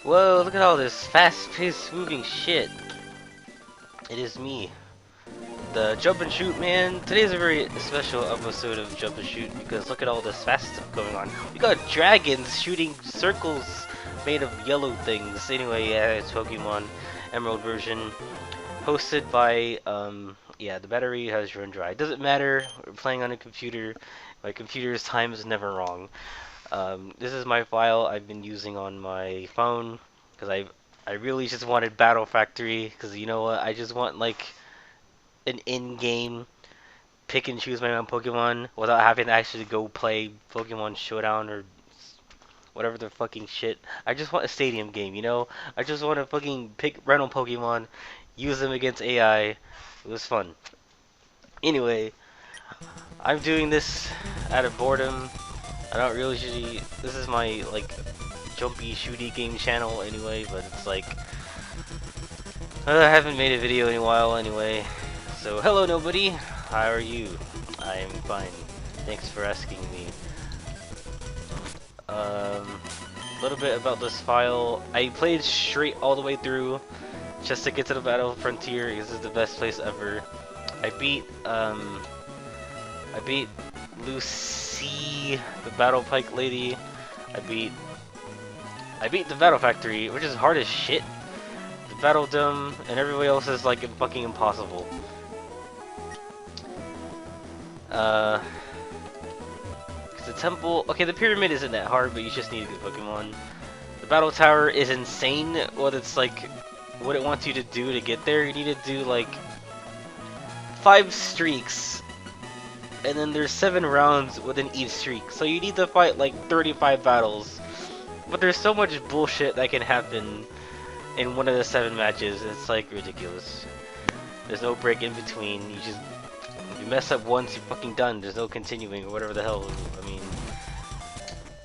Whoa, look at all this fast-paced moving shit. It is me, the Jump and Shoot man. Today's a very special episode of Jump and Shoot because look at all this fast stuff going on. We got dragons shooting circles made of yellow things. Anyway, yeah, it's Pokemon Emerald version, hosted by, yeah, the battery has run dry. Doesn't matter, we're playing on a computer. My computer's time is never wrong. This is my file I've been using on my phone because I really just wanted Battle Factory because you know what, I just want like an in-game pick and choose my own Pokemon without having to actually go play Pokemon Showdown or whatever the fucking shit. I just want a stadium game, you know? I just want to fucking pick random Pokemon, use them against AI. It was fun. Anyway, I'm doing this out of boredom. I don't really usually. This is my like jumpy shooty game channel anyway, but it's like I haven't made a video in a while anyway. So hello nobody, how are you? I am fine. Thanks for asking me. A little bit about this file. I played straight all the way through just to get to the Battle Frontier. This is the best place ever. I beat Lucy, the Battle Pike lady. I beat the Battle Factory, which is hard as shit. The Battle Dome, and everybody else is like fucking impossible. Cause the temple, okay, the pyramid isn't that hard, but you just need a good Pokemon. The Battle Tower is insane. What it's like, what it wants you to do to get there. You need to do like 5 streaks, and then there's 7 rounds within each streak. So you need to fight like 35 battles. But there's so much bullshit that can happen in one of the 7 matches. It's like ridiculous. There's no break in between. You just, if you mess up once, you're fucking done. There's no continuing or whatever the hell. I mean,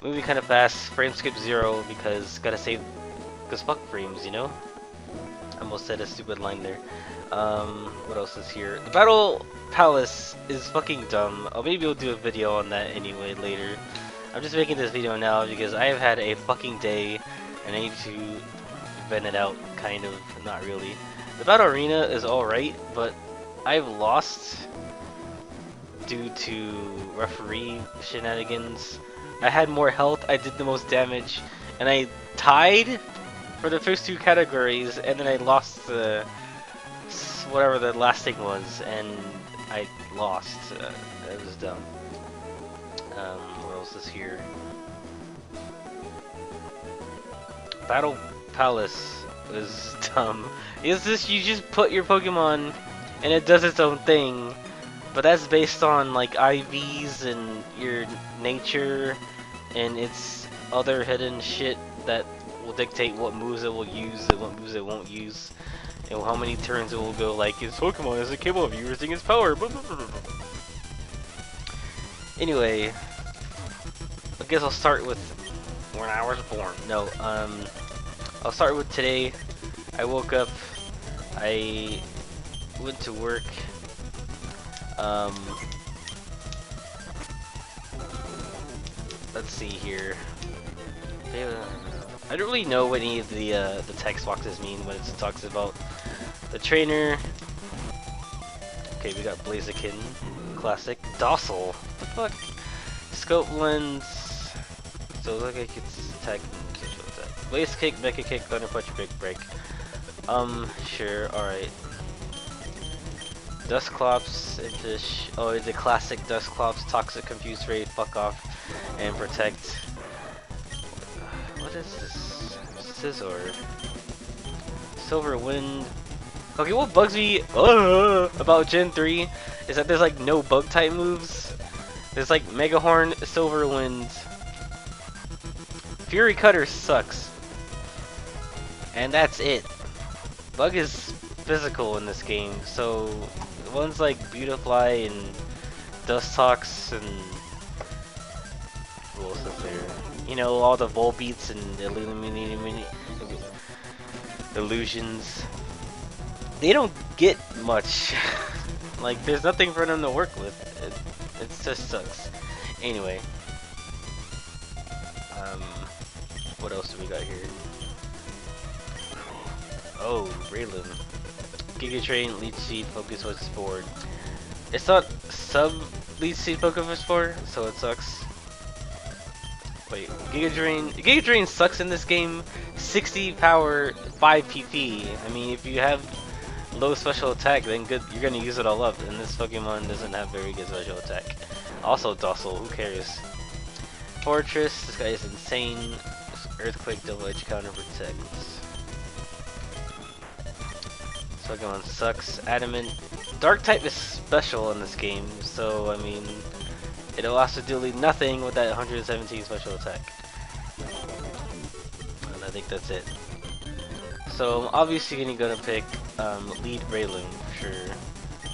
moving kind of fast. Frame skip 0 because gotta save. Because fuck frames, you know. I almost said a stupid line there. What else is here? The Battle Palace is fucking dumb. Oh, maybe we'll do a video on that anyway later. I'm just making this video now because I have had a fucking day and I need to vent it out, kind of, not really. The Battle Arena is alright, but I've lost due to referee shenanigans. I had more health, I did the most damage, and I tied for the first 2 categories, and then I lost the whatever the last thing was, and I lost. It was dumb. What else is here? Battle Palace is dumb. Is this you just put your Pokemon and it does its own thing, but that's based on like IVs and your nature and its other hidden shit that will dictate what moves it will use and what moves it won't use, and how many turns it will go. Like, its Pokemon isn't capable of using its power. Anyway, I guess I'll start with when I was born. No, I'll start with today. I woke up, I went to work, let's see here. I don't really know what any of the text boxes mean when it talks about the trainer. Okay, we got Blaziken, classic, Docile. What the fuck? Scope lens. So it looks like it's attack. Blaze kick, Mecha kick, Thunder punch, big break. Sure, alright. Dusclops into oh, the classic Dusclops, Toxic, Confuse Ray, fuck off, and protect. What is this? Scizor. Silver Wind. Okay, what bugs me about Gen 3 is that there's like no bug type moves. There's like Mega Horn, Silver Wind. Fury Cutter sucks. And that's it. Bug is physical in this game, so ones like Beautifly and Dustox and what else is there? You know, all the Volbeats and Illusions. They don't get much. Like, there's nothing for them to work with. It just sucks. Anyway. What else do we got here? Oh, Raylan. Giga Drain, Leech Seed, Focus What's Board. It's not sub Leech Seed Focus 4, so it sucks. Wait, Giga Drain sucks in this game. 60 power, 5 PP. I mean, if you have low special attack, then good, you're gonna use it all up. And this Pokemon doesn't have very good special attack. Also docile, who cares? Fortress, this guy is insane. Earthquake, double edge counter protects. This Pokemon sucks. Adamant. Dark type is special in this game, so I mean, it'll absolutely nothing with that 117 special attack. And I think that's it. So I'm obviously gonna pick lead Rayloon for sure.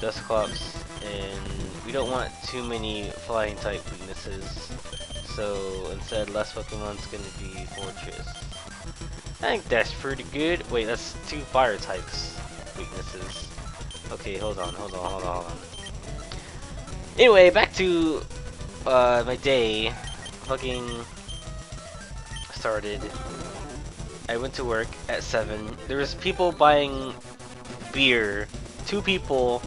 Dusclops, and we don't want too many flying type weaknesses. So instead, last Pokemon's gonna be Fortress. I think that's pretty good. Wait, that's 2 fire types weaknesses. Okay, hold on. Anyway, back to my day. Fucking started. I went to work at 7. There was people buying beer. 2 people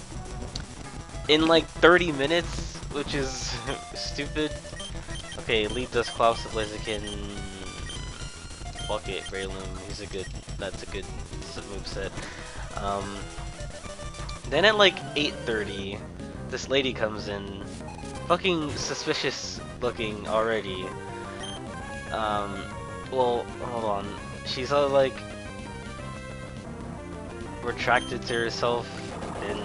in like 30 minutes, which is stupid. Okay, lead Dusclops, Blaziken. Fuck it, Rayloon. That's a good moveset. Then at like 8:30, this lady comes in, fucking suspicious looking already. Well, hold on. She's all like retracted to herself, and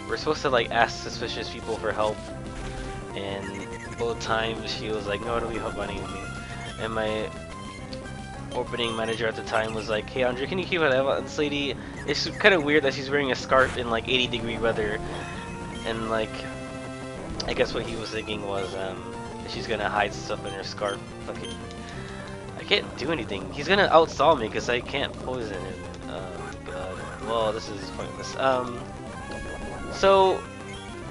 we're supposed to like ask suspicious people for help. And both times she was like, "No, I don't need help by any means." And my opening manager at the time was like, "Hey Andre, can you keep an eye on this lady? It's kind of weird that she's wearing a scarf in like 80-degree weather." And like, I guess what he was thinking was she's gonna hide stuff in her scarf. Fucking, I can't do anything. He's gonna outstall me because I can't poison him. Oh god. Well, this is pointless. So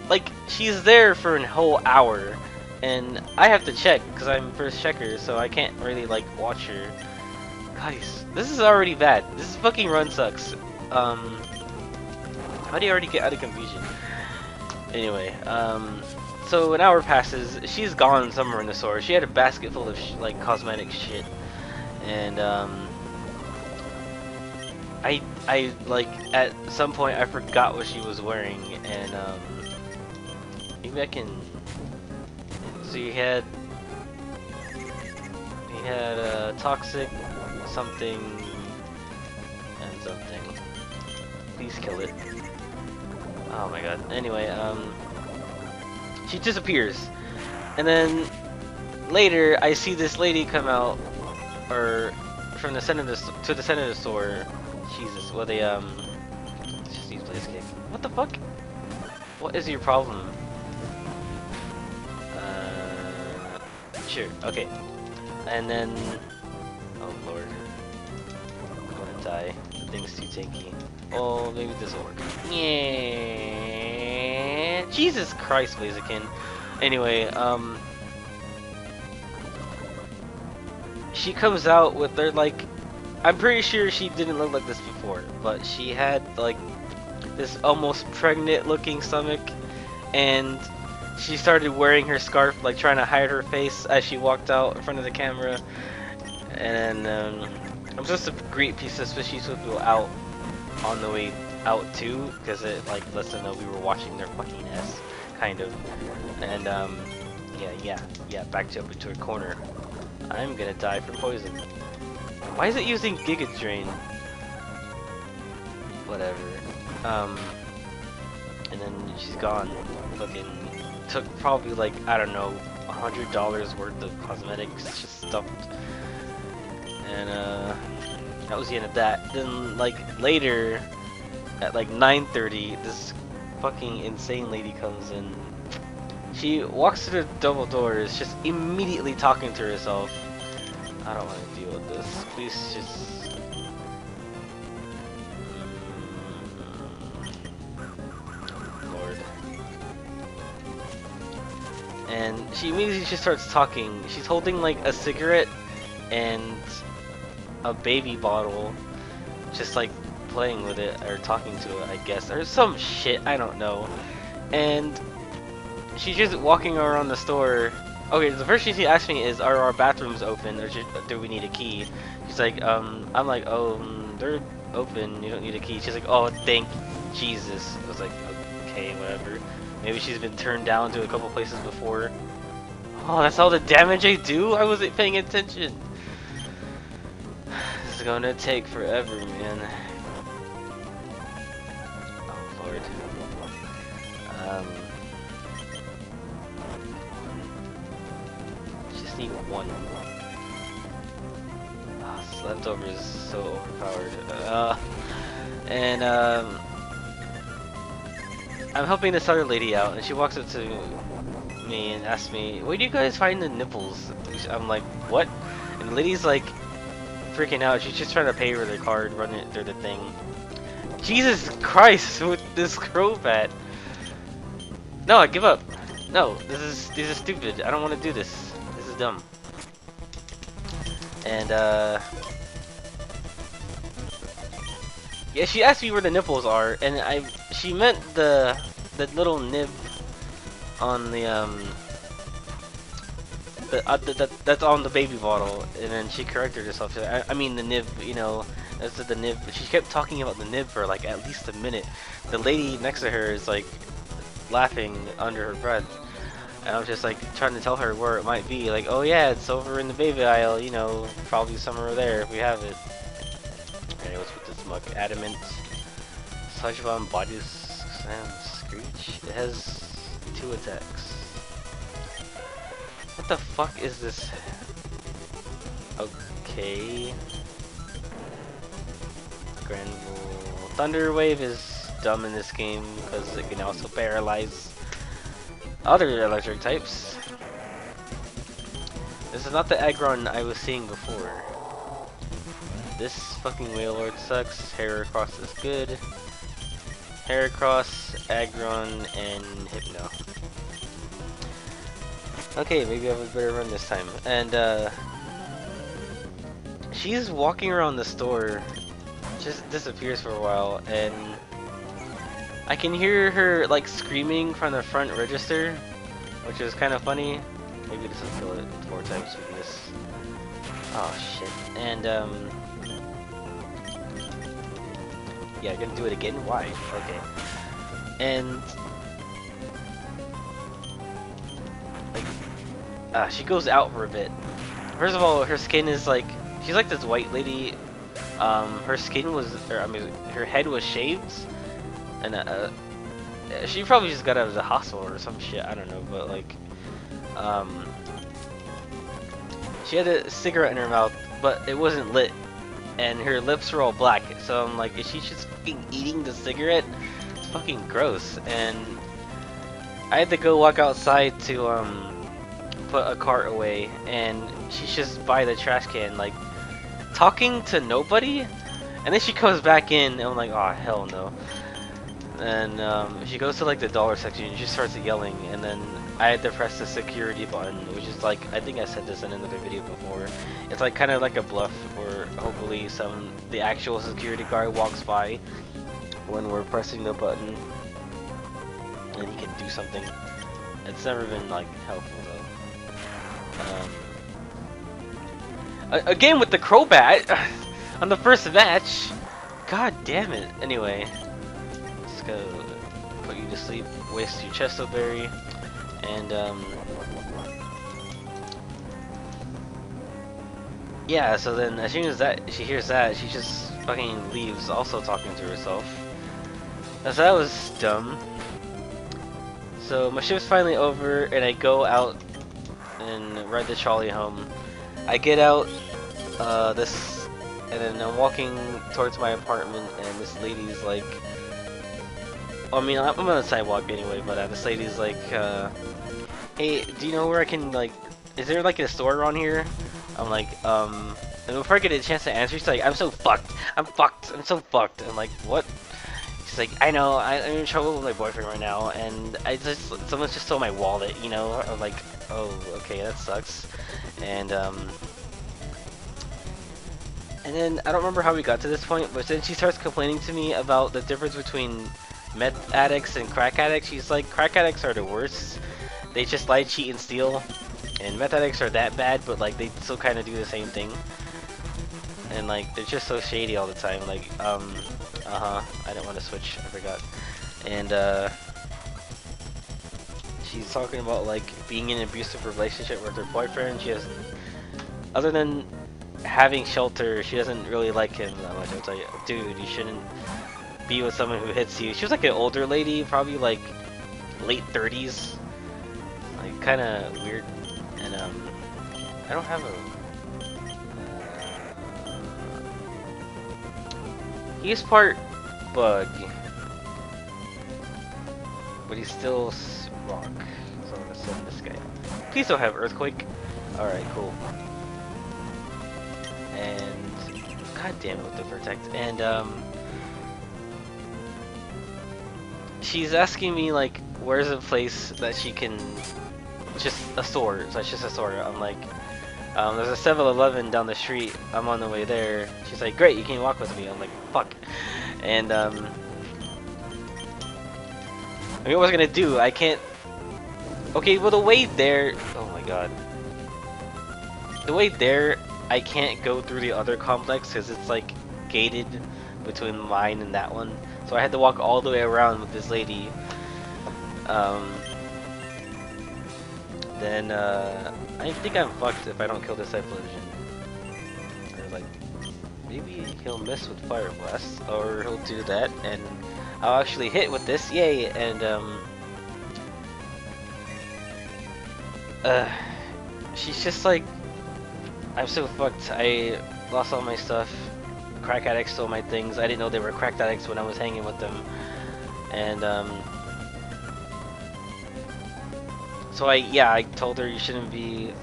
like, she's there for a whole hour, and I have to check because I'm first checker, so I can't really like watch her. Guys, this is already bad. This fucking run sucks. How do you already get out of confusion? Anyway, so an hour passes. She's gone somewhere in the store. She had a basket full of like cosmetic shit, and I like at some point I forgot what she was wearing, and maybe I can. So he had toxic something and something. Please kill it. Oh my god. Anyway, she disappears, and then later I see this lady come out, or from the center of the store. Jesus, well they just use Blaziken. What the fuck? What is your problem? Sure, okay. And then, oh lord, I'm gonna die. The thing's too tanky. Oh, maybe this will work. Yeah. Jesus Christ, Blaziken. Anyway, she comes out with her like, I'm pretty sure she didn't look like this before, but she had like this almost pregnant looking stomach, and she started wearing her scarf, like trying to hide her face as she walked out in front of the camera. And I'm supposed to greet suspicious people out on the way out too, because it like lets them know we were watching their fucking ass, kind of. And yeah, backed up into a corner. I'm gonna die from poison. Why is it using Giga Drain? Whatever. And then she's gone. Fucking took probably like, I don't know, $100 worth of cosmetics just stuffed. And that was the end of that. Then like later at like 9:30, this fucking insane lady comes in. She walks through the double doors, just immediately talking to herself. I don't want to deal with this. Please just... Lord. And she immediately just starts talking. She's holding like a cigarette and a baby bottle. just like playing with it or talking to it, I guess, or some shit, I don't know. And she's just walking around the store. Okay, the first thing she asked me is, are our bathrooms open, or do we need a key? She's like, I'm like, oh, they're open, you don't need a key. She's like, oh, thank Jesus. I was like, okay, whatever. Maybe she's been turned down to a couple places before. Oh, that's all the damage I do? I wasn't paying attention. This is gonna take forever, man. Oh, Lord. Just need one. Oh, this leftover is so overpowered. And I'm helping this other lady out, and she walks up to me and asks me, "Where do you guys find the nipples?" I'm like, "What?" And the lady's like freaking out. She's just trying to pay for their card, run it through the thing. Jesus Christ, with this Crobat! No, I give up. No, this is stupid. I don't want to do this. This is dumb. And yeah, she asked me where the nipples are, and she meant the little nib on the that's on the baby bottle, and then she corrected herself. I mean the nib, you know, that's the nib. She kept talking about the nib for like at least a minute. The lady next to her is like laughing under her breath, and I was just like trying to tell her where it might be. Like, oh yeah, it's over in the baby aisle, you know, probably somewhere there if we have it. Okay, what's with this mug? Adamant, Sludgebomb, Body Slam, Screech. It has 2 attacks. What the fuck is this? Okay. Granville. Thunder Wave is dumb in this game because it can also paralyze other electric types. This is not the Aggron I was seeing before. This fucking Wailord sucks. Heracross is good. Heracross, Aggron, and Hypno. Okay, maybe I would better run this time. And she's walking around the store, just disappears for a while, and I can hear her like screaming from the front register, which is kind of funny. Maybe this will kill it 4 times with this. Oh shit. And yeah, gonna do it again? Why? Okay. And like she goes out for a bit. First of all, her skin is like, she's like this white lady. Her skin was, or I mean, her head was shaved, and she probably just got out of the hospital or some shit. I don't know, but like, she had a cigarette in her mouth, but it wasn't lit, and her lips were all black. So I'm like, is she just fucking eating the cigarette? It's fucking gross. And I had to go walk outside to put a cart away, and she's just by the trash can, like talking to nobody. And then she comes back in, and I'm like, oh hell no. And she goes to like the dollar section, and she starts yelling, and then I had to press the security button, which is like, I think I said this in another video before. It's like kind of like a bluff, where hopefully the actual security guard walks by when we're pressing the button, and he can do something. It's never been like helpful though. Again with the Crobat on the first match. God damn it. Anyway, let's go put you to sleep, waste your Chesto Berry, and yeah. So then, as soon as she hears that, she just fucking leaves, also talking to herself. So that was dumb. So my shift's finally over, and I go out and ride the trolley home. I get out and then I'm walking towards my apartment, and this lady's like, I mean, I'm on the sidewalk anyway, but this lady's like, hey, do you know where I can, like, is there like a store around here? I'm like, and before I get a chance to answer, she's like, I'm so fucked, I'm so fucked. I'm like, what? She's like, I know, I'm in trouble with my boyfriend right now, and someone just stole my wallet, you know? I'm like, oh, okay, that sucks. And And then I don't remember how we got to this point, but then she starts complaining to me about the difference between meth addicts and crack addicts. She's like, crack addicts are the worst. They just lie, cheat, and steal. And meth addicts are that bad, but like they still kind of do the same thing. And like they're just so shady all the time. Like, I didn't want to switch. I forgot. And she's talking about like being in an abusive relationship with her boyfriend. She has, other than having shelter, she doesn't really like him that much. I'll tell you, dude, you shouldn't be with someone who hits you. She was like an older lady, probably like late 30s, like kind of weird. And I don't have a. He's part bug, but he's still rock. So I'm gonna send this guy. Please don't have earthquake. All right, cool. And god damn it with the protect. And she's asking me like, where's a place that she can, just a store. So it's just a store. I'm like, there's a 7-Eleven down the street. I'm on the way there. She's like, great, you can walk with me. I'm like, fuck. And I mean, what was I gonna do? I can't. Okay, well the way there. Oh my god. The way there, I can't go through the other complex because it's like gated between mine and that one. So I had to walk all the way around with this lady. Then I think I'm fucked if I don't kill this Typhlosion. Or like, maybe he'll miss with Fire Blast, or he'll do that, and I'll actually hit with this, yay! And she's just like, I'm so fucked. I lost all my stuff. Crack addicts stole my things. I didn't know they were crack addicts when I was hanging with them, and so I told her you shouldn't be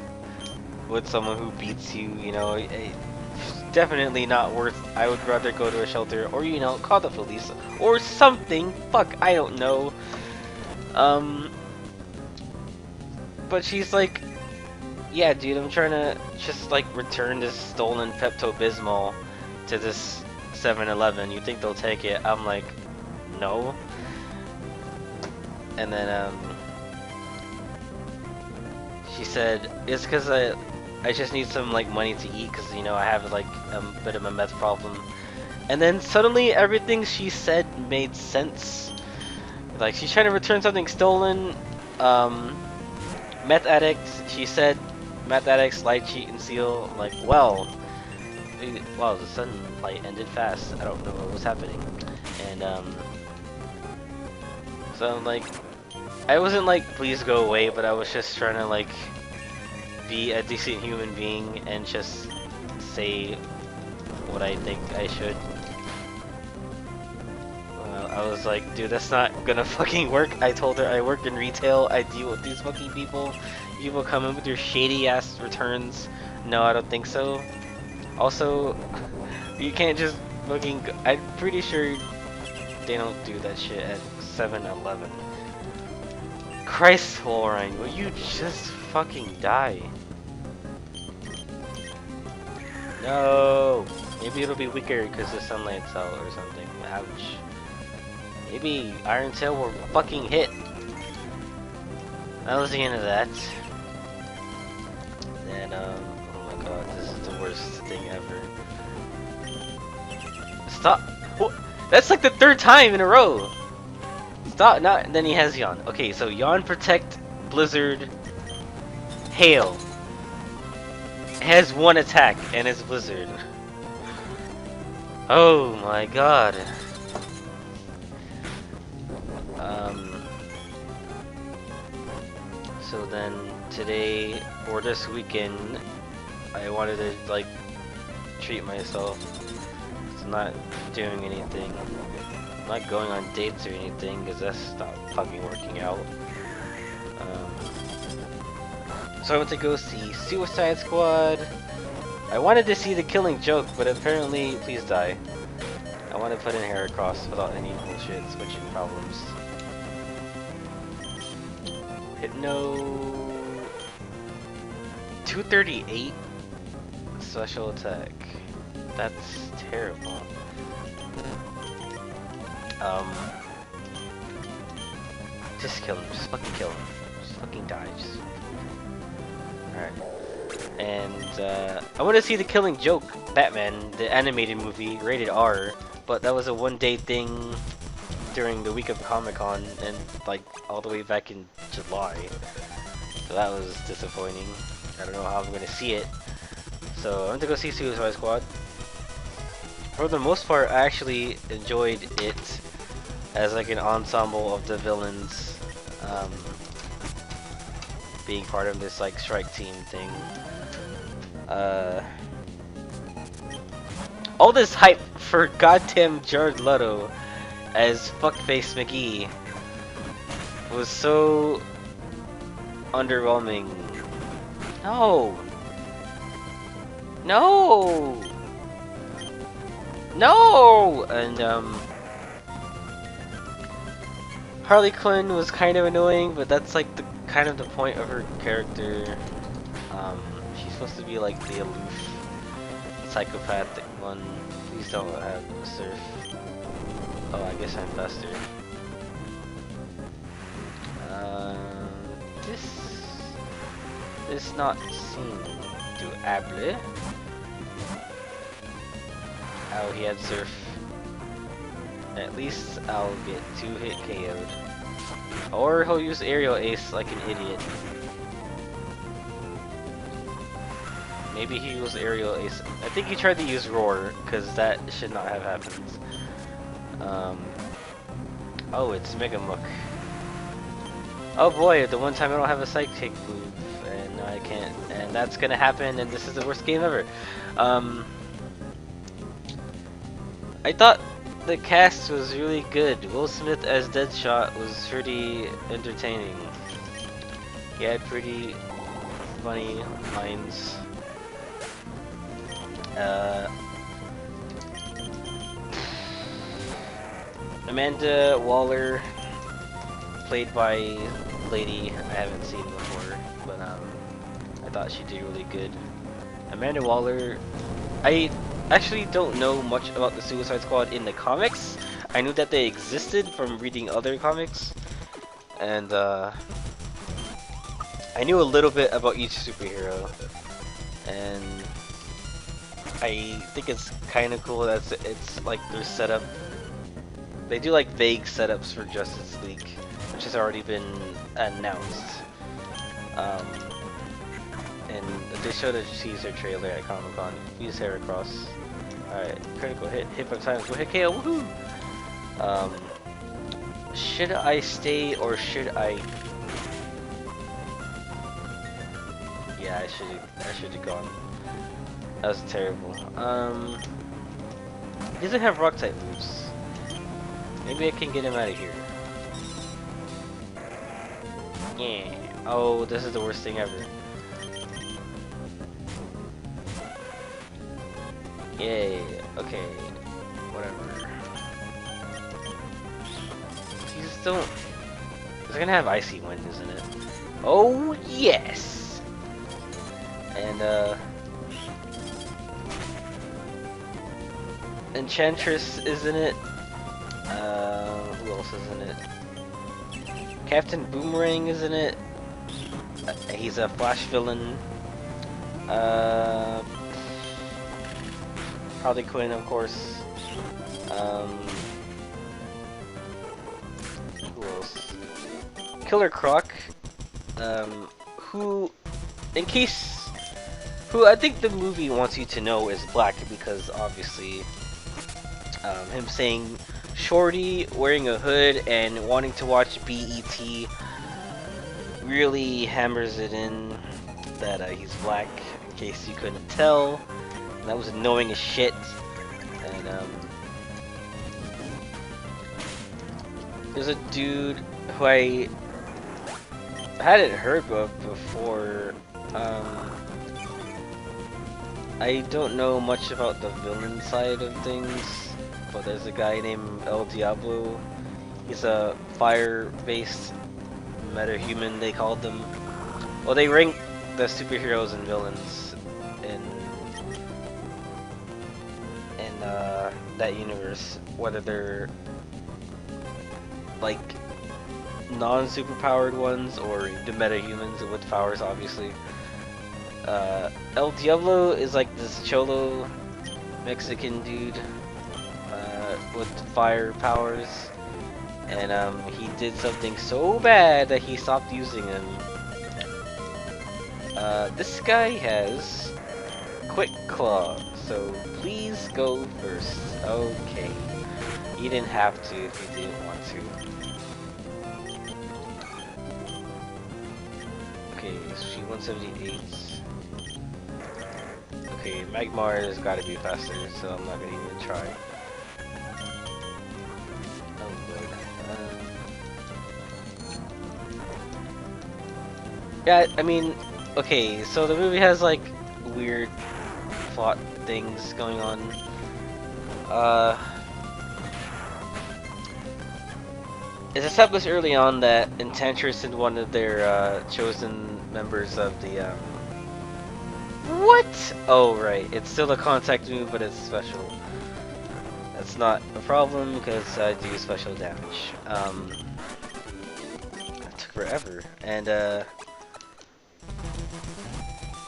with someone who beats you, you know, it's definitely not worth. I would rather go to a shelter, or you know, call the police or something. Fuck, I don't know. But she's like, yeah, dude, I'm trying to just like return this stolen Pepto-Bismol to this 7-Eleven. You think they'll take it? I'm like, no. And then she said, it's because I just need some like money to eat, because you know I have like a bit of a meth problem. And then suddenly everything she said made sense. Like, she's trying to return something stolen. Meth addicts, she said meth addicts lie, cheat, and steal. Like, well, wow, the sunlight ended fast. I don't know what was happening. And so I'm like, I wasn't like, please go away, but I was just trying to like be a decent human being and just say what I think I should. I was like, dude, that's not gonna fucking work. I told her I work in retail, I deal with these fucking people. You will come in with your shady ass returns. No, I don't think so. Also, you can't just fucking. I'm pretty sure they don't do that shit at 7-Eleven. Christ, Walrein, will you just fucking die? No! Maybe it'll be weaker because the sunlight's out or something. Ouch. Maybe Iron Tail will fucking hit. That was the end of that. Then, oh my god, this is the worst thing ever. Stop! What? That's like the 3rd time in a row! Stop! Not. Then he has Yawn. Okay, so Yawn, Protect, Blizzard, Hail. Has 1 attack, and it's Blizzard. Oh my god. So then today, or this weekend, I wanted to like treat myself. I'm not doing anything. I'm not going on dates or anything because that's not fucking working out. So I went to go see Suicide Squad. I wanted to see The Killing Joke, but apparently, please die. I want to put in Heracross without any bullshit switching problems. Hypno 238 special attack. That's terrible. Um, just kill him. Just fucking kill him. Just fucking die. Just. Alright. And I want to see The Killing Joke, Batman, the animated movie, rated R, but that was a one-day thing during the week of Comic-Con, and like all the way back in July. So that was disappointing. I don't know how I'm gonna see it. So I'm gonna go see Suicide Squad. For the most part, I actually enjoyed it as like an ensemble of the villains being part of this like strike team thing. All this hype for goddamn Jared Leto as Fuckface McGee was so underwhelming. No! No! No! And Harley Quinn was kind of annoying, but that's like the kind of the point of her character. She's supposed to be like the aloof, psychopathic one. Please don't have Surf. Oh, I guess I'm faster. This not seem doable. Oh, he had Surf. At least I'll get 2-hit KO'd. Or he'll use Aerial Ace like an idiot. Maybe he used Aerial Ace. I think he tried to use Roar, because that should not have happened. Oh, it's Mega Muck. Oh boy, the one time I don't have a Psychic move, and I can't, and that's gonna happen, and this is the worst game ever. I thought the cast was really good. Will Smith as Deadshot was pretty entertaining. He had pretty funny lines. Amanda Waller, played by lady I haven't seen before, but I thought she did really good. Amanda Waller, I actually don't know much about the Suicide Squad in the comics. I knew that they existed from reading other comics, and I knew a little bit about each superhero, and I think it's kind of cool that it's like their setup. They do like vague setups for Justice League, which has already been announced. And they showed a teaser trailer at Comic-Con. Use Heracross. Alright, critical hit 5 times. Go hit KO, woohoo! Should I stay or should I? Yeah, I should have gone. That was terrible. He doesn't have rock type moves. Maybe I can get him out of here. Yeah. Oh, this is the worst thing ever. Yay. Okay. Whatever. You just don't. It's gonna have Icy Wind, isn't it? Oh yes. And Enchantress, isn't it? Who else is in it? Captain Boomerang, isn't it? He's a Flash villain. Harley Quinn, of course. Who else? Killer Croc. Who, who I think the movie wants you to know is black, because obviously, him saying Shorty wearing a hood and wanting to watch BET really hammers it in that he's black, in case you couldn't tell. And that was annoying as shit. And there's a dude who I hadn't heard of before. I don't know much about the villain side of things, but there's a guy named El Diablo. He's a fire-based metahuman, they called them. Well, they rank the superheroes and villains in that universe, whether they're like non-superpowered ones or the meta-humans with powers, obviously. El Diablo is like this cholo Mexican dude with fire powers, and he did something so bad that he stopped using them. This guy has Quick Claw, so please go first. Okay. You didn't have to if you didn't want to. Okay, she 178. Okay, Magmar has got to be faster, so I'm not gonna even try. Oh lord. Yeah, I mean, okay, so the movie has like weird plot things going on. It's established early on that Enchantress is one of their chosen members of the What? Oh right, it's still a contact move, but it's special. That's not a problem because I do special damage. It took forever, and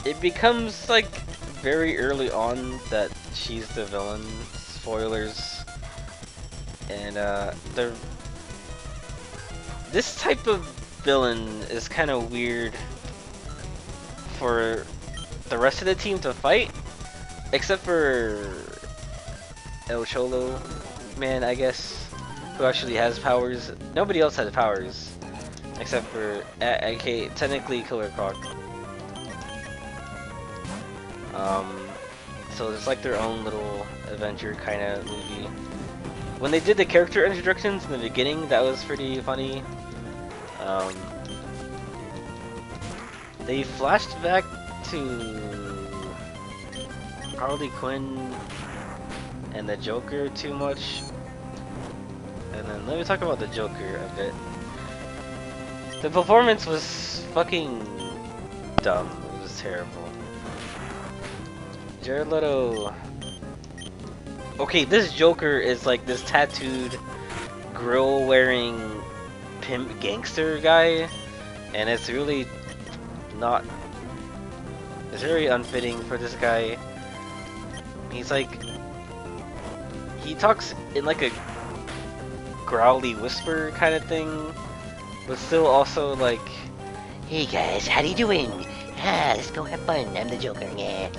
it becomes like very early on that she's the villain. Spoilers. And this type of villain is kind of weird for the rest of the team to fight, except for El Cholo man, I guess, who actually has powers. Nobody else has powers, except for okay, technically Killer Croc. So it's like their own little adventure kind of movie. When they did the character introductions in the beginning, that was pretty funny. They flashed back to Harley Quinn and the Joker too much. And then let me talk about the Joker a bit. The performance was fucking dumb. It was terrible. Jared Leto. Okay, this Joker is like this tattooed, grill-wearing pimp gangster guy, and it's really not. It's very unfitting for this guy. He's like, he talks in like a growly whisper kind of thing, but still also like, "Hey guys, how you doing? Ah, let's go have fun. I'm the Joker, yeah."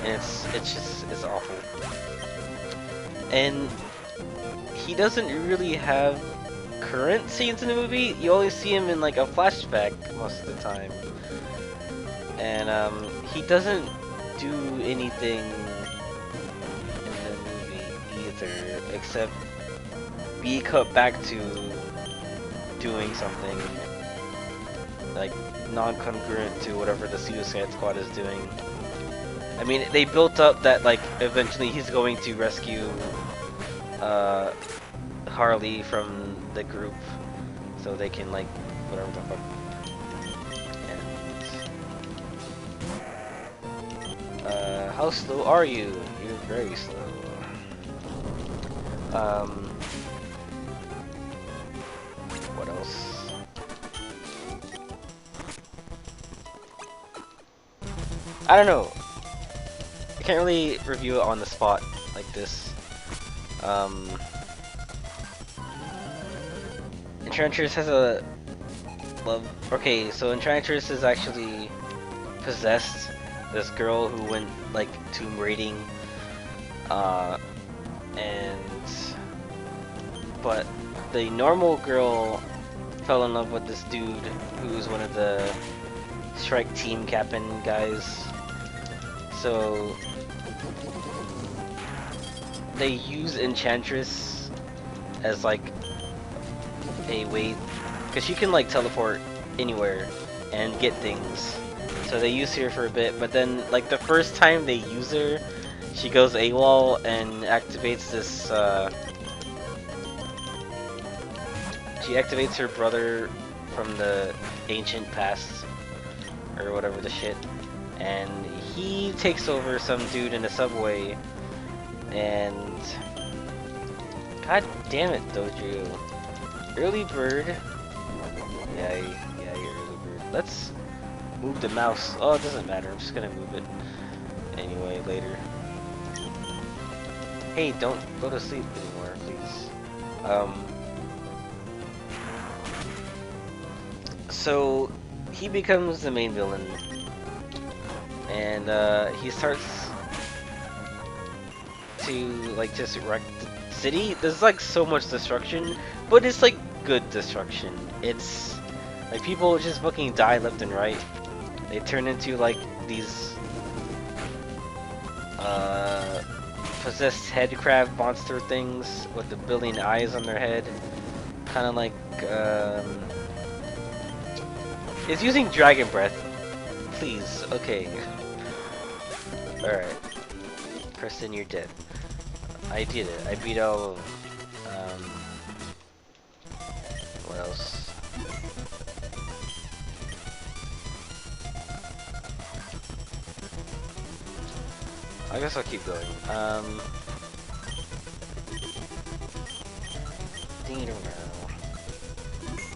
And it's awful. And he doesn't really have current scenes in the movie. You only see him in like a flashback most of the time. And he doesn't do anything in the movie either, except be cut back to doing something like non-congruent to whatever the Suicide Squad is doing. I mean, they built up that like eventually he's going to rescue Harley from the group, so they can like whatever the fuck. And, how slow are you? You're very slow. What else? I don't know. I can't really review it on the spot like this. Enchantress has a love. Okay, so Enchantress is actually possessed. This girl who went like tomb raiding, but the normal girl fell in love with this dude who's one of the Shrek team captain guys. So they use Enchantress as like a way, because she can like teleport anywhere and get things. So they use her for a bit, but then like the first time they use her, she goes AWOL and activates this. She activates her brother from the ancient past, or whatever the shit, and he takes over some dude in the subway, and God damn it, Dojo. Early bird. Yeah, yeah, you're early bird. Let's move the mouse. Oh, it doesn't matter. I'm just gonna move it anyway later. Hey, don't go to sleep anymore, please. So he becomes the main villain, and he starts to like just wreck the city. There's like so much destruction, but it's like good destruction. It's like people just fucking die left and right. They turn into like these possessed head crab monster things with the billion eyes on their head. Kind of like it's using dragon breath. Please, okay. Alright. Preston, you're dead. I did it. I beat all of what else? I guess I'll keep going.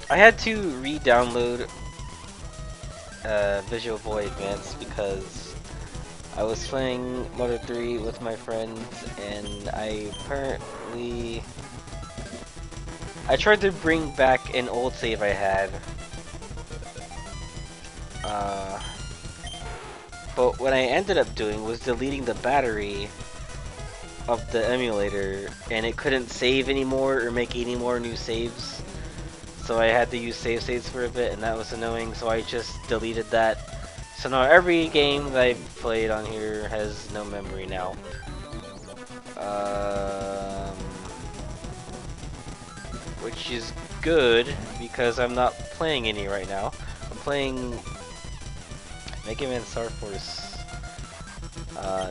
I had to re-download Visual Boy Advance because I was playing Mother 3 with my friends, and I tried to bring back an old save I had. But what I ended up doing was deleting the battery of the emulator, and it couldn't save anymore or make any more new saves. So I had to use save states for a bit, and that was annoying, so I just deleted that. So now every game that I've played on here has no memory now. Which is good, because I'm not playing any right now. I'm playing Mega Man Star Force.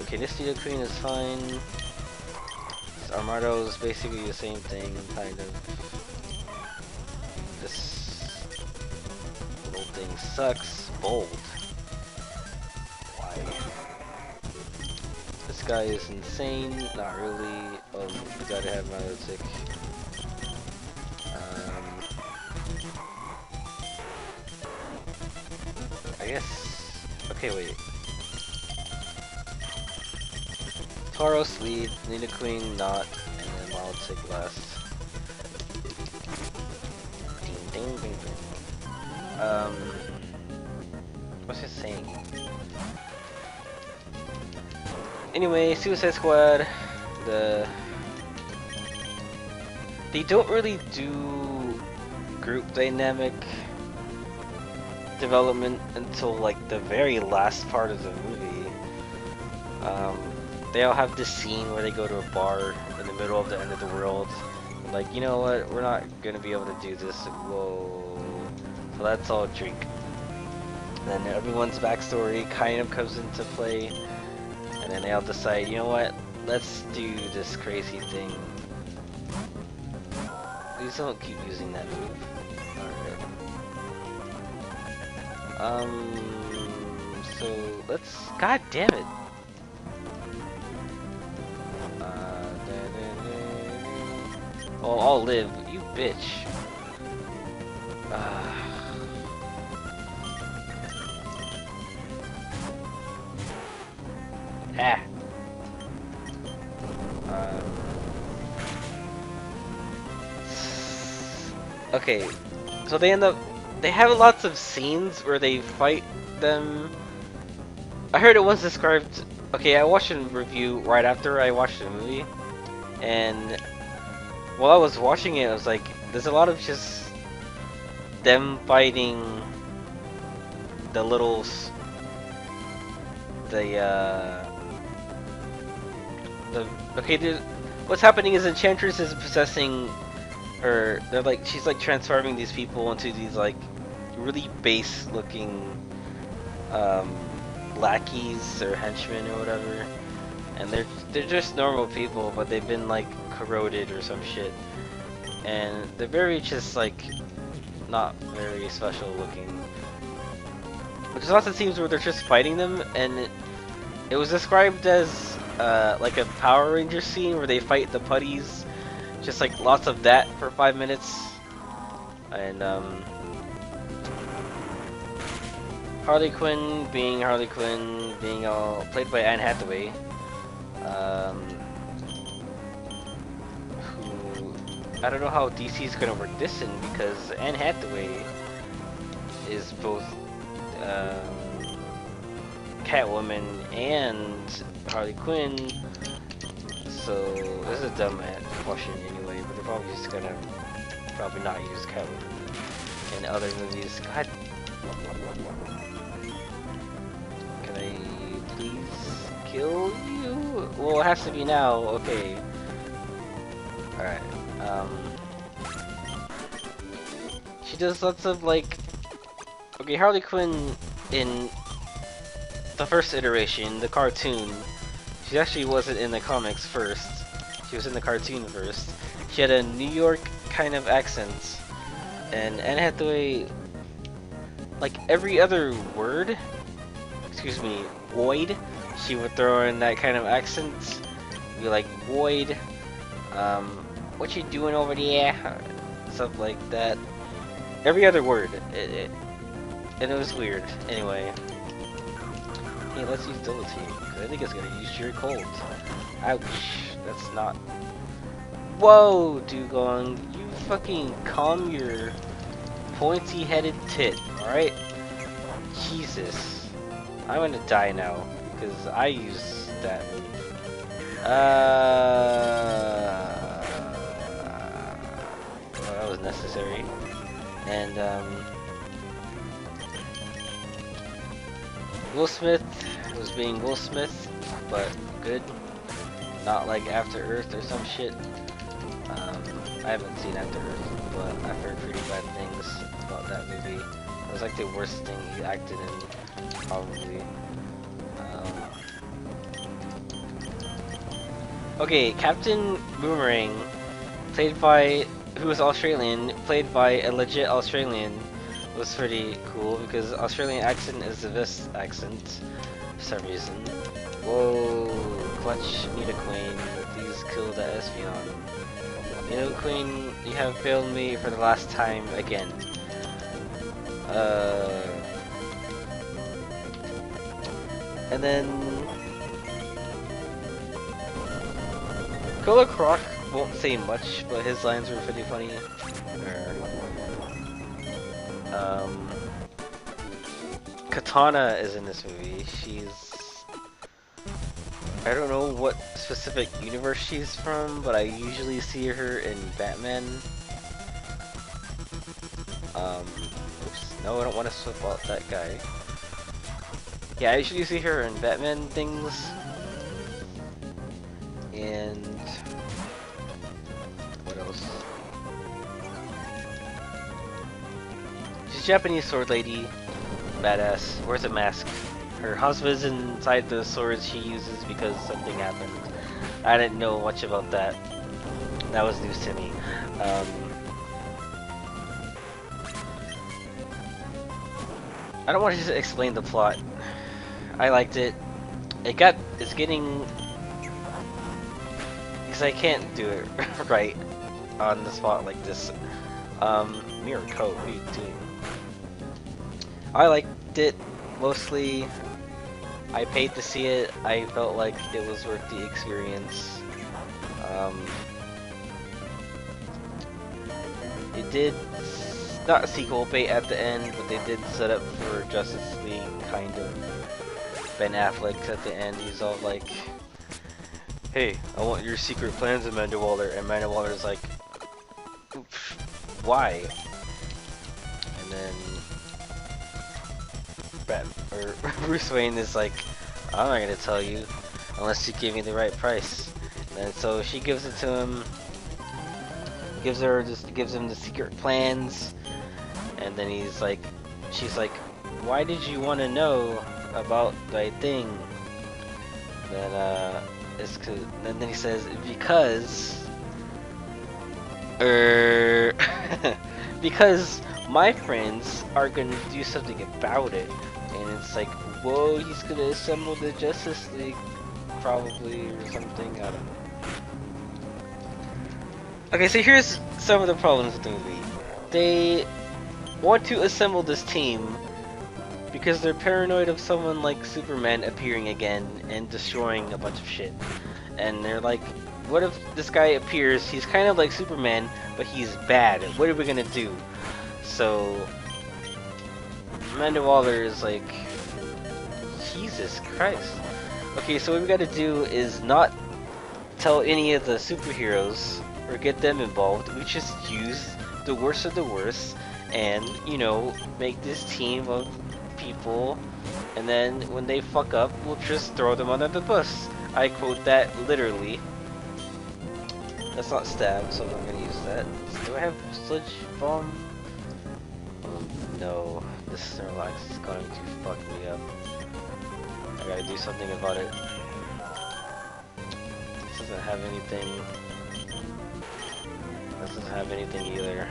Okay, this Nido Queen is fine. This Armado is basically the same thing, kind of. This little thing sucks. Bold. Why? This guy is insane. Not really. Oh, we gotta have my other tick. I guess. Okay, wait. Tauros lead, Nido Queen not, and then Wild Tick last. Ding ding ding ding. What's it saying? Anyway, Suicide Squad, they don't really do group dynamic development until like the very last part of the movie. They all have this scene where they go to a bar in the middle of the end of the world. Like, you know what? We're not gonna be able to do this. Whoa. So let's all drink. And then everyone's backstory kind of comes into play. And then they all decide, you know what? Let's do this crazy thing. Please don't keep using that move. Alright. So let's. God damn it! Oh, I'll live, you bitch. Ah. Okay, so they have lots of scenes where they fight them. I heard it once described. Okay, I watched a review right after I watched the movie, and while I was watching it, I was like, there's a lot of just them fighting the what's happening is Enchantress is possessing her. She's like transforming these people into these like really base looking lackeys or henchmen or whatever, and they're just normal people, but they've been like corroded or some shit, and they're very just like not very special looking. But there's lots of scenes where they're just fighting them, and it was described as like a Power Ranger scene where they fight the putties, Just like lots of that for 5 minutes, and Harley Quinn being all played by Anne Hathaway, who I don't know how DC is gonna work this in, because Anne Hathaway is both Catwoman and Harley Quinn. So this is a dumb question anyway, but they're probably just gonna not use Catwoman in other movies. God. Can I please kill you? Well, it has to be now. Okay. Alright. She does lots of like. Okay, Harley Quinn in the first iteration, the cartoon. She actually wasn't in the comics first. She was in the cartoon first. She had a New York kind of accent. And Anne Hathaway, like every other word, excuse me, void, she would throw in that kind of accent. Be like, void, what you doing over there? Stuff like that. Every other word. And it was weird. Anyway. Hey, let's use double team, because I think it's gonna use your cold. Ouch. That's not... Whoa, Dugong. You fucking calm your pointy-headed tit, alright? Jesus. I'm gonna die now, because I used that move. Well, that was necessary. And, Will Smith was being Will Smith, but good. Not like After Earth or some shit. I haven't seen After Earth, but I've heard pretty bad things about that movie. It was like the worst thing he acted in, probably. Okay, Captain Boomerang, who was Australian, played by a legit Australian, was pretty cool because Australian accent is the best accent for some reason. Whoa, Clutch, Nidoqueen, please kill the Espeon. Nidoqueen, you have failed me for the last time again. And then Killer Croc won't say much, but his lines were pretty funny. Katana is in this movie. I don't know what specific universe she's from, but I usually see her in Batman. Oops, no, I don't want to swap out that guy. Yeah, I usually see her in Batman things. And what else? She's a Japanese sword lady, badass. Wears a mask. Her husband's inside the swords she uses because something happened. I didn't know much about that. That was news to me. I don't want to just explain the plot. I liked it. It's getting... Because I can't do it right on the spot like this. Mirko, what are you doing? I liked it, mostly. I paid to see it. I felt like it was worth the experience. It did not sequel bait at the end, but they did set up for Justice League, kind of. Ben Affleck at the end, he's all like, "Hey, I want your secret plans, Amanda Waller," and Amanda Waller's like, "Why?" And then Bruce Wayne is like, "I'm not gonna tell you unless you give me the right price." And so she gives it to him, gives him the secret plans, and then she's like, "Why did you want to know about my thing?" Then and then he says, "Because because my friends are gonna do something about it." And it's like, whoa, he's gonna assemble the Justice League, probably, or something, I don't know. Okay, so here's some of the problems with the movie. They want to assemble this team because they're paranoid of someone like Superman appearing again and destroying a bunch of shit. And they're like, what if this guy appears, he's kind of like Superman, but he's bad. What are we gonna do? So Amanda Waller is like, Jesus Christ. Okay, so what we gotta do is not tell any of the superheroes or get them involved. We just use the worst of the worst and, you know, make this team of people, and then when they fuck up, we'll just throw them under the bus. I quote that literally. That's not stab, so I'm not gonna use that. Do I have sludge bomb? No, this Snorlax is going to fuck me up. I gotta do something about it. This doesn't have anything. This doesn't have anything either.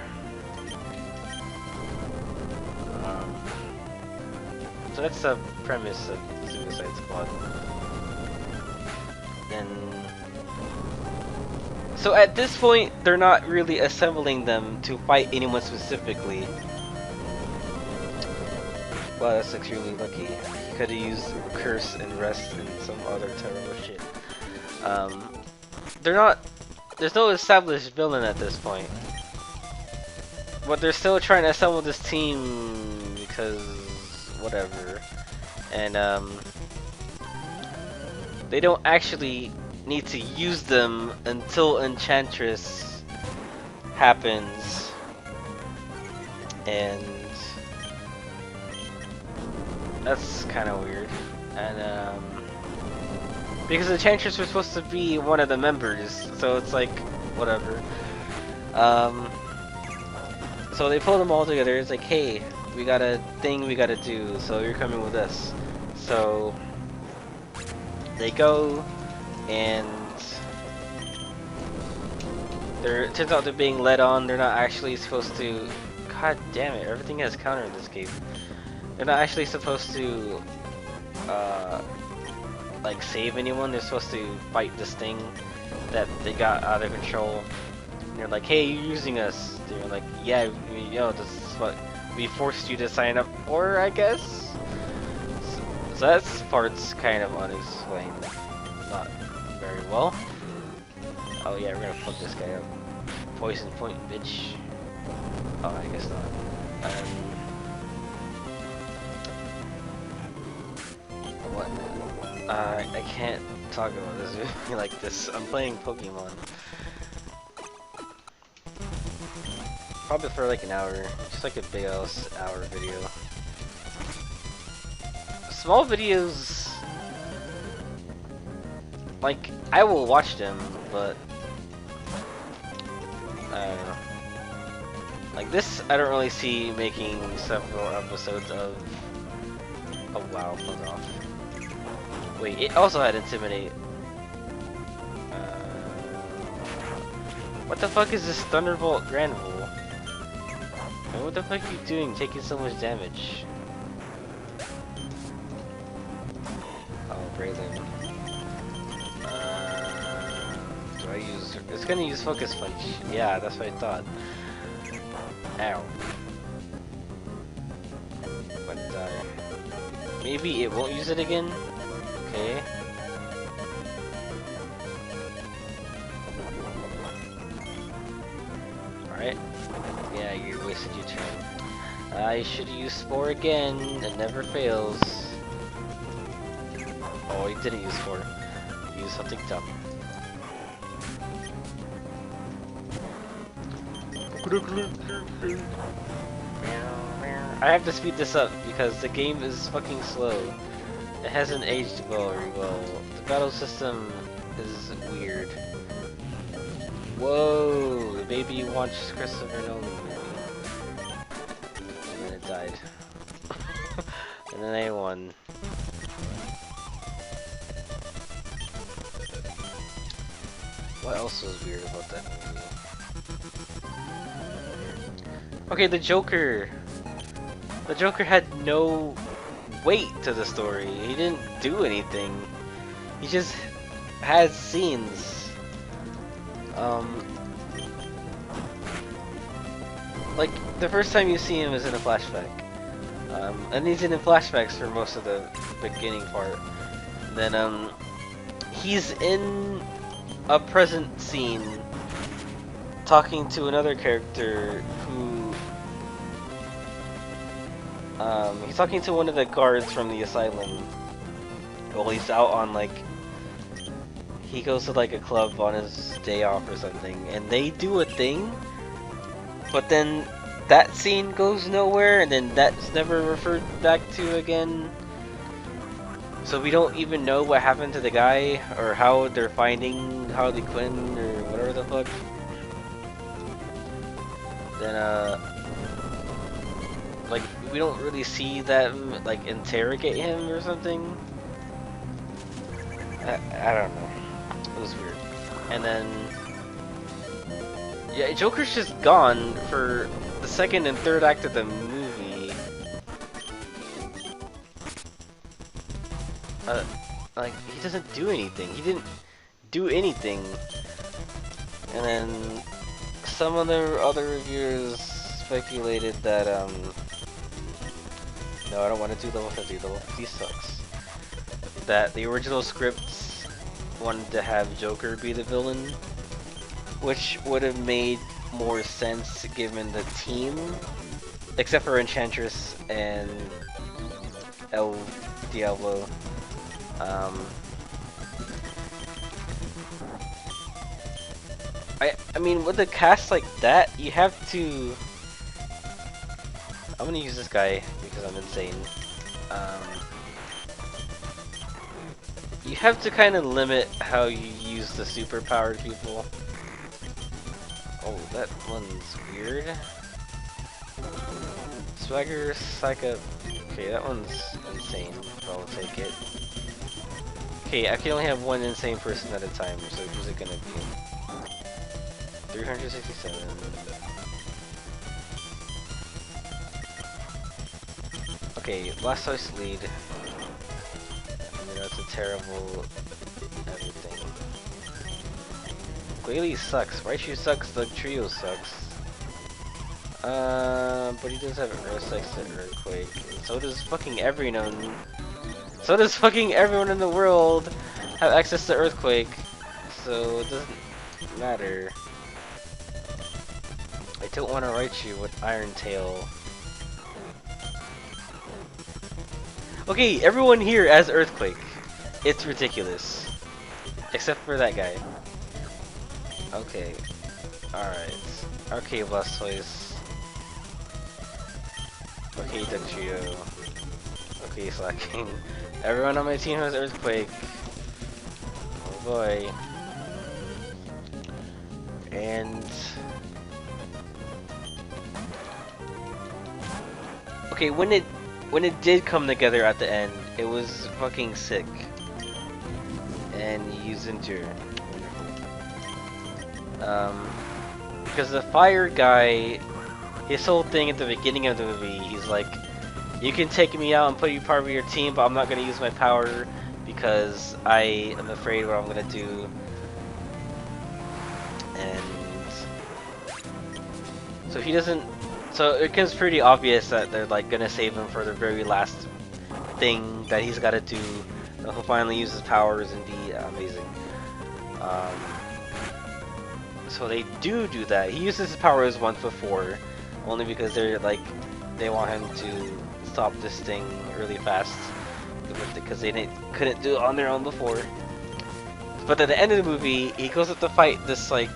So that's the premise of Suicide Squad. Then, so at this point, they're not really assembling them to fight anyone specifically. Wow, that's extremely lucky. He could have used Curse and Rest and some other terrible shit. They're not. There's no established villain at this point, but they're still trying to assemble this team because whatever. And they don't actually need to use them until Enchantress happens, and that's kind of weird. And because Enchantress was supposed to be one of the members, so it's like whatever. So they pull them all together. It's like, hey, we got a thing we gotta do, so you're coming with us. So they go, and it turns out they're being led on. They're not actually supposed to. God damn it! Everything has counter in this game. They're not actually supposed to like save anyone. They're supposed to fight this thing that they got out of control. And they're like, hey, you're using us. They're like, yeah, you know, this is what we forced you to sign up for, I guess. So that part's kind of unexplained. Not very well. Oh yeah, we're gonna fuck this guy up. Poison point, bitch. Oh, I guess not. What? I can't talk about this movie like this. I'm playing Pokemon. Probably for like an hour. Just like a big ass hour video. Small videos, like, I will watch them, but I don't know. Like this, I don't really see making several episodes of. Oh wow, fuck off. Wait, it also had Intimidate. What the fuck is this Thunderbolt Granville? And what the fuck are you doing taking so much damage? Oh, Braylon. Do I use... It's gonna use Focus Punch. Yeah, that's what I thought. Ow. But, maybe it won't use it again? Okay. Alright. Yeah, you wasted your turn. I should use Spore again. It never fails. Oh, he didn't use Spore. He used something dumb. I have to speed this up because the game is fucking slow. It hasn't aged very well. The battle system is weird. Whoa, the baby you watched Christopher Nolan movie. And then it died. And then I won. What else was weird about that movie? Okay, the Joker. The Joker had no weight to the story. He didn't do anything. He just had scenes. like the first time you see him is in a flashback, and he's in flashbacks for most of the beginning part. Then he's in a present scene talking to another character who he's talking to one of the guards from the asylum. Well, he's out on like he goes to like a club on his day off or something, and they do a thing, but then that scene goes nowhere, and then that's never referred back to again. So we don't even know what happened to the guy, or how they're finding Harley Quinn, or whatever the fuck. Then, like, we don't really see them, like, interrogate him or something. I don't know. It was weird. And then, yeah, Joker's just gone for the second and third act of the movie. Like, he doesn't do anything. He didn't do anything. And then some of the other reviewers speculated that, no, I don't want to do level 50. Level 50 sucks. That the original scripts wanted to have Joker be the villain, which would have made more sense given the team, except for Enchantress and El Diablo. I mean, with a cast like that, you have to. I'm gonna use this guy because I'm insane. You have to kind of limit how you use the superpowered people. Oh, that one's weird. Swagger, Psycho. Okay, that one's insane, but I'll take it. Okay, I can only have one insane person at a time, so who's it gonna be? 367. Okay, Blastoise lead. You know, it's a terrible everything. Glalie sucks. Raichu sucks. The trio sucks. But he does have access to Earthquake. So does fucking everyone. So does fucking everyone in the world have access to Earthquake. So it doesn't matter. I don't want to Raichu with Iron Tail. Okay, everyone here has Earthquake. It's ridiculous. Except for that guy. Okay. Alright. Okay, Blastoise. Okay, Dugtrio. Okay, Slacking. Everyone on my team has Earthquake. Oh boy. And... okay, when it did come together at the end, it was fucking sick. And he used Endure. Because the fire guy, his whole thing at the beginning of the movie, he's like, you can take me out and put you part of your team, but I'm not gonna use my power because I am afraid what I'm gonna do. And so he doesn't. So it becomes pretty obvious that they're like gonna save him for the very last thing that he's got to do. He'll finally use his powers and be amazing. So they do that. He uses his powers once before, only because they're like they want him to stop this thing really fast because they couldn't do it on their own before. But at the end of the movie, he goes up to fight this like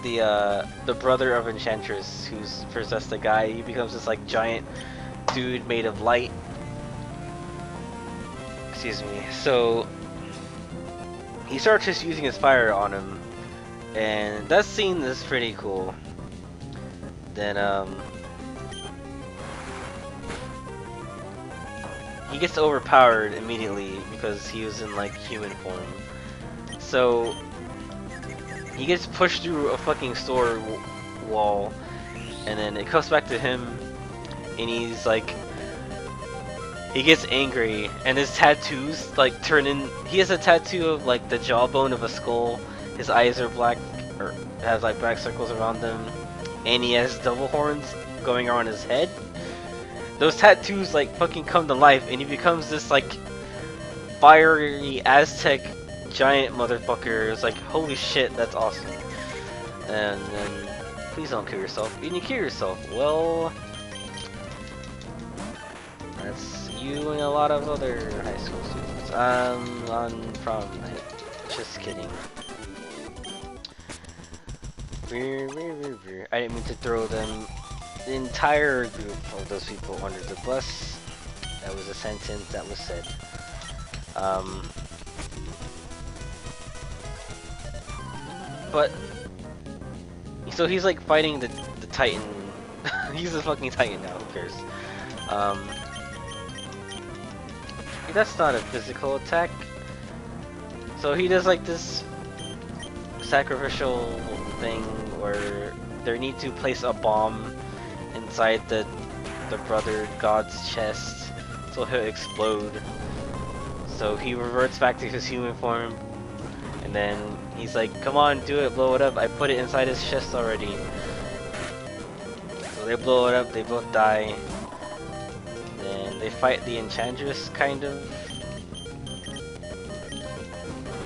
the brother of Enchantress, who's possessed a guy. He becomes this like giant dude made of light. Excuse me. So he starts just using his fire on him, and that scene is pretty cool. Then he gets overpowered immediately because he was in like human form. So he gets pushed through a fucking store wall, and then it comes back to him, and he's like, he gets angry, and his tattoos like turn in. He has a tattoo of like the jawbone of a skull. His eyes are black, or has like black circles around them, and he has double horns going around his head. Those tattoos like fucking come to life, and he becomes this like fiery Aztec giant motherfucker. It's like, holy shit, that's awesome. And then, please don't kill yourself. And you kill yourself. Well, that's you and a lot of other high school students. On prom night. Just kidding. I didn't mean to throw them, the entire group of those people under the bus. That was a sentence that was said. But so he's like fighting the Titan. He's a fucking Titan now. Who cares? That's not a physical attack. So he does like this sacrificial thing where they need to place a bomb inside the brother god's chest, so he'll explode. So he reverts back to his human form, and then he's like, "Come on, do it, blow it up! I put it inside his chest already." So they blow it up. They both die. Then they fight the Enchantress, kind of.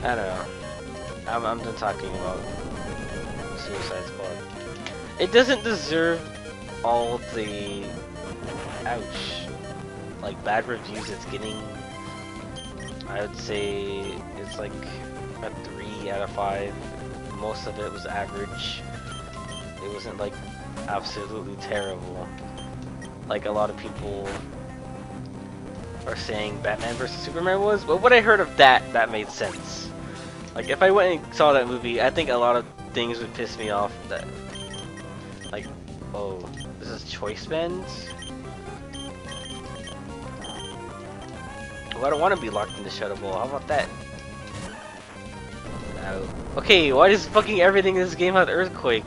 I don't know. I'm done talking about Suicide Squad. It doesn't deserve all the ouch, like bad reviews it's getting. I would say it's like a 3 out of 5. Most of it was average. It wasn't like absolutely terrible. Like a lot of people are saying Batman vs Superman was. But what I heard of that made sense. Like if I went and saw that movie, I think a lot of things would piss me off. That, like, oh, this is choice bands. Well, I don't want to be locked in the Shadow Ball. How about that? No. Okay, why does fucking everything in this game have Earthquake?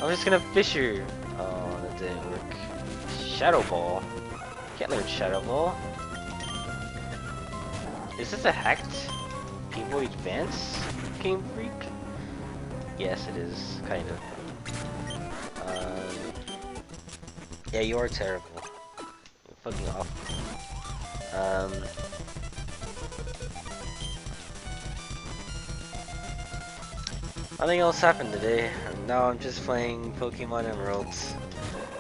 I'm just gonna Fissure. Oh, that didn't work. Shadow Ball. Can't learn Shadow Ball. Is this a hacked Game Boy Advance Game Freak? Yes, it is, kind of. Yeah, you are terrible. You're fucking awful. Nothing else happened today. Now I'm just playing Pokemon Emeralds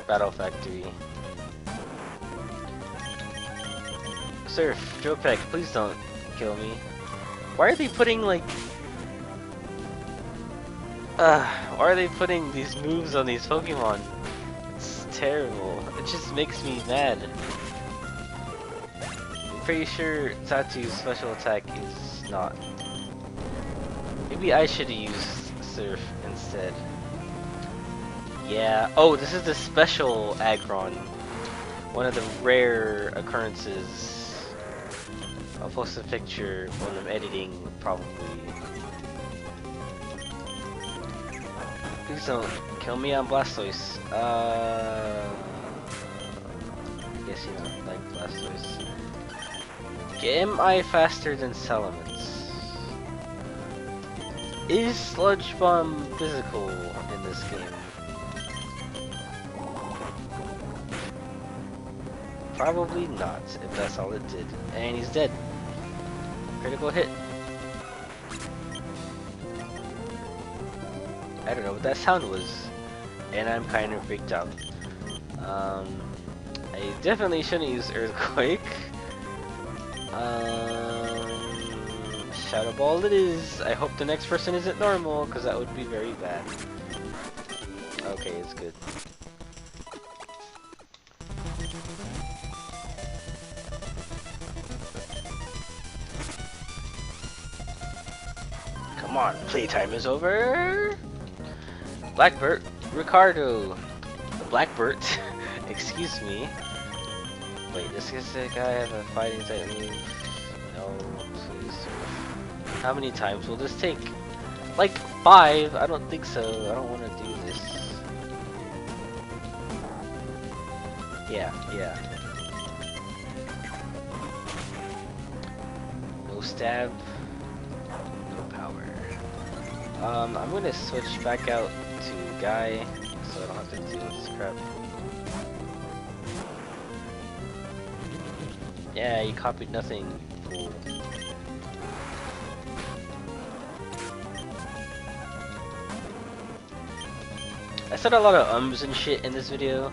Battle Factory. Surf, Joe-Peck, please don't kill me. Why are they putting like why are they putting these moves on these Pokemon? It's terrible. It just makes me mad. I'm pretty sure Satu's special attack is not. Maybe I should have used Surf instead. Yeah. Oh, this is the special Aggron. One of the rare occurrences. I'll post a picture when I'm editing, probably. Please don't kill me on Blastoise. I guess you don't like Blastoise. Am I faster than Salamence? Is Sludge Bomb physical in this game? Probably not, if that's all it did. And he's dead. Critical hit. I don't know what that sound was, and I'm kind of freaked out. I definitely shouldn't use Earthquake. Shadow Ball it is. I hope the next person isn't normal, because that would be very bad. Okay, it's good. Come on, playtime is over! Blackbert, Ricardo! Blackbert, excuse me. Wait, this guy have a fighting type move? No, please. How many times will this take? Like 5? I don't think so. I don't want to do this. Yeah. No stab. No power. I'm gonna switch back out to Guy. so I don't have to deal with this crap. Yeah, you copied nothing, you fool. I said a lot of ums and shit in this video.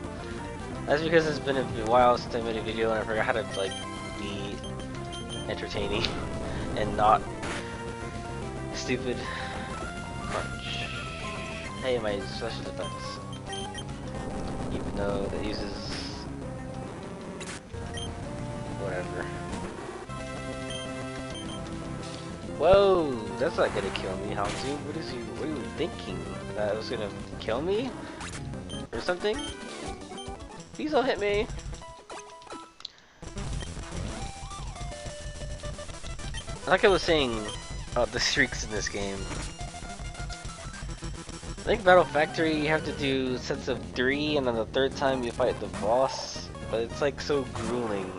That's because it's been a while since I made a video and I forgot how to like be entertaining and not stupid. Crunch. Hey, my special defense. Even though that uses whatever. Whoa, that's not gonna kill me, Hanzu. What are you thinking? That was gonna kill me? Or something? Please don't hit me! Like I was saying about the streaks in this game. I think Battle Factory you have to do sets of 3 and then the 3rd time you fight the boss. But it's like so grueling.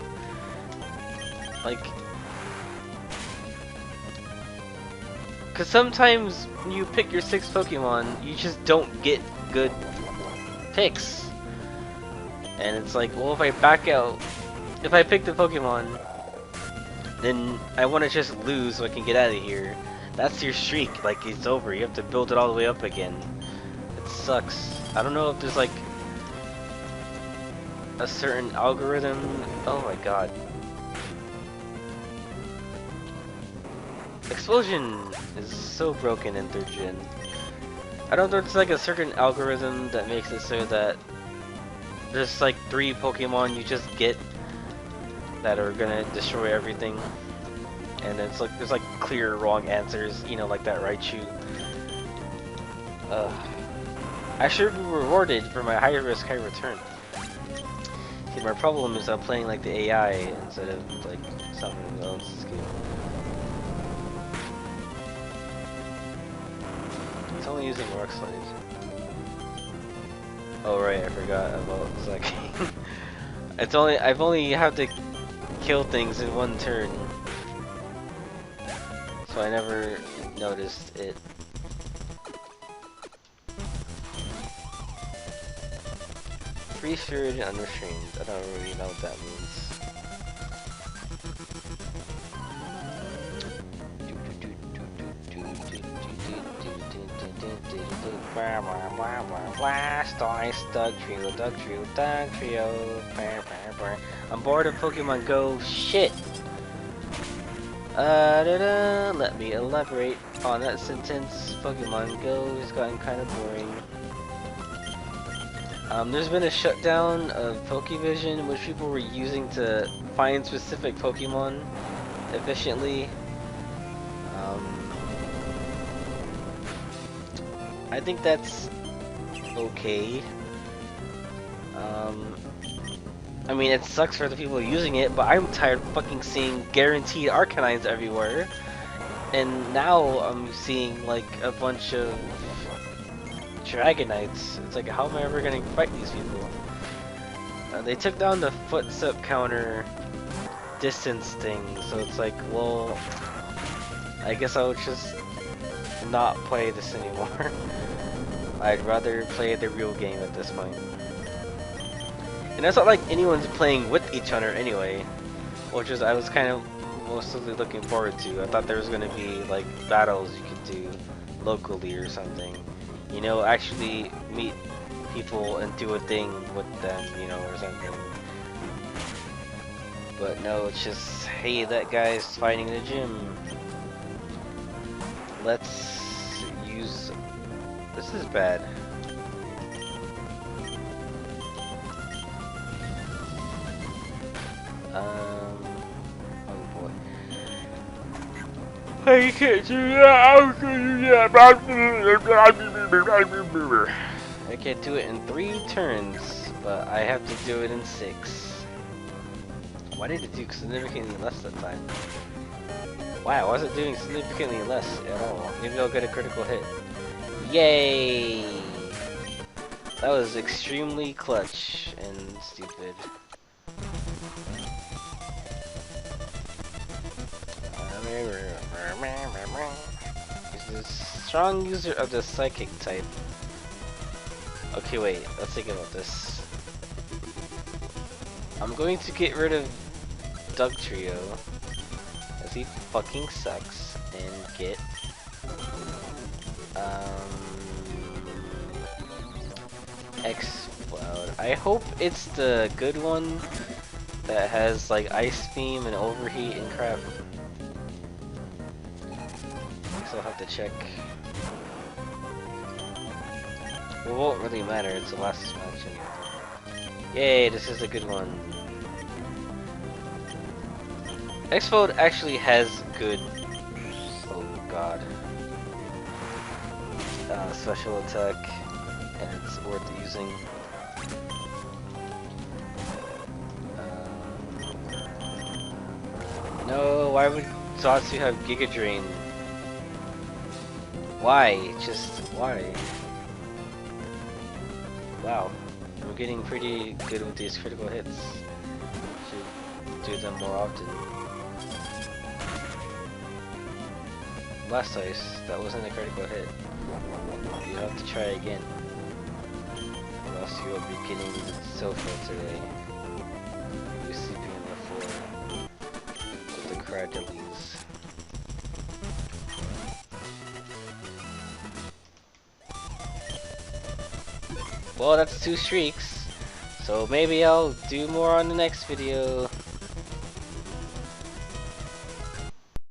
Like, cause sometimes when you pick your 6 Pokemon, you just don't get good picks. And it's like, well, if I back out, if I pick the Pokemon, then I want to just lose so I can get out of here. That's your streak, like it's over. You have to build it all the way up again. It sucks. I don't know if there's like a certain algorithm. Oh my god. Explosion is so broken in 3rd gen. I don't know if there's like a certain algorithm that makes it so that there's like 3 Pokemon you just get that are gonna destroy everything. And it's like there's like clear wrong answers, you know, like that Raichu. I should be rewarded for my high risk, high return. See, my problem is I'm playing like the AI instead of like something else's game. It's only using Rock Slide. Oh right, I forgot about Psychic. I've only have to kill things in 1 turn. So I never noticed it. Free-spirited and unrestrained. I don't really know what that means. Blastoise, Dugtrio. I'm bored of Pokemon Go. Shit. Let me elaborate on that sentence. Pokemon Go has gotten kind of boring. There's been a shutdown of Pokevision, which people were using to find specific Pokemon efficiently. I think that's okay. I mean, it sucks for the people using it, but I'm tired of fucking seeing guaranteed Arcanines everywhere. And now I'm seeing like a bunch of Dragonites. It's like, how am I ever gonna fight these people? They took down the footstep counter distance thing, so it's like, well, I guess I'll just not play this anymore. I'd rather play the real game at this point. And it's not like anyone's playing with each other anyway, which is I was kind of mostly looking forward to. I thought there was going to be like battles you could do locally or something. You know, actually meet people and do a thing with them, you know, or something. But no, it's just, hey, that guy's fighting in the gym. Let's use... This is bad. Oh boy. I can't do that! How can you do that? I can't do it in 3 turns, but I have to do it in 6. Why did it do significantly less that time? Wow, I wasn't doing significantly less at all. Maybe I'll get a critical hit. Yay! That was extremely clutch and stupid. He's a strong user of the psychic type. Okay, wait. Let's think about this. I'm going to get rid of Dugtrio, as he fucking sucks, and get Explode. I hope it's the good one that has like Ice Beam and Overheat and crap. So I'll have to check. It won't really matter, it's the last match anyway. Yay, this is a good one. Explode actually has good... Oh god. Special attack, and it's worth using. No, why would Zatsu have Giga Drain? Why? Just why? Wow, we're getting pretty good with these critical hits. Should do them more often. Blastoise, that wasn't a critical hit. You have to try again. Or else you will be getting Silpho today. You're sleeping on the floor with the Cradilies. Well, that's 2 streaks, so maybe I'll do more on the next video.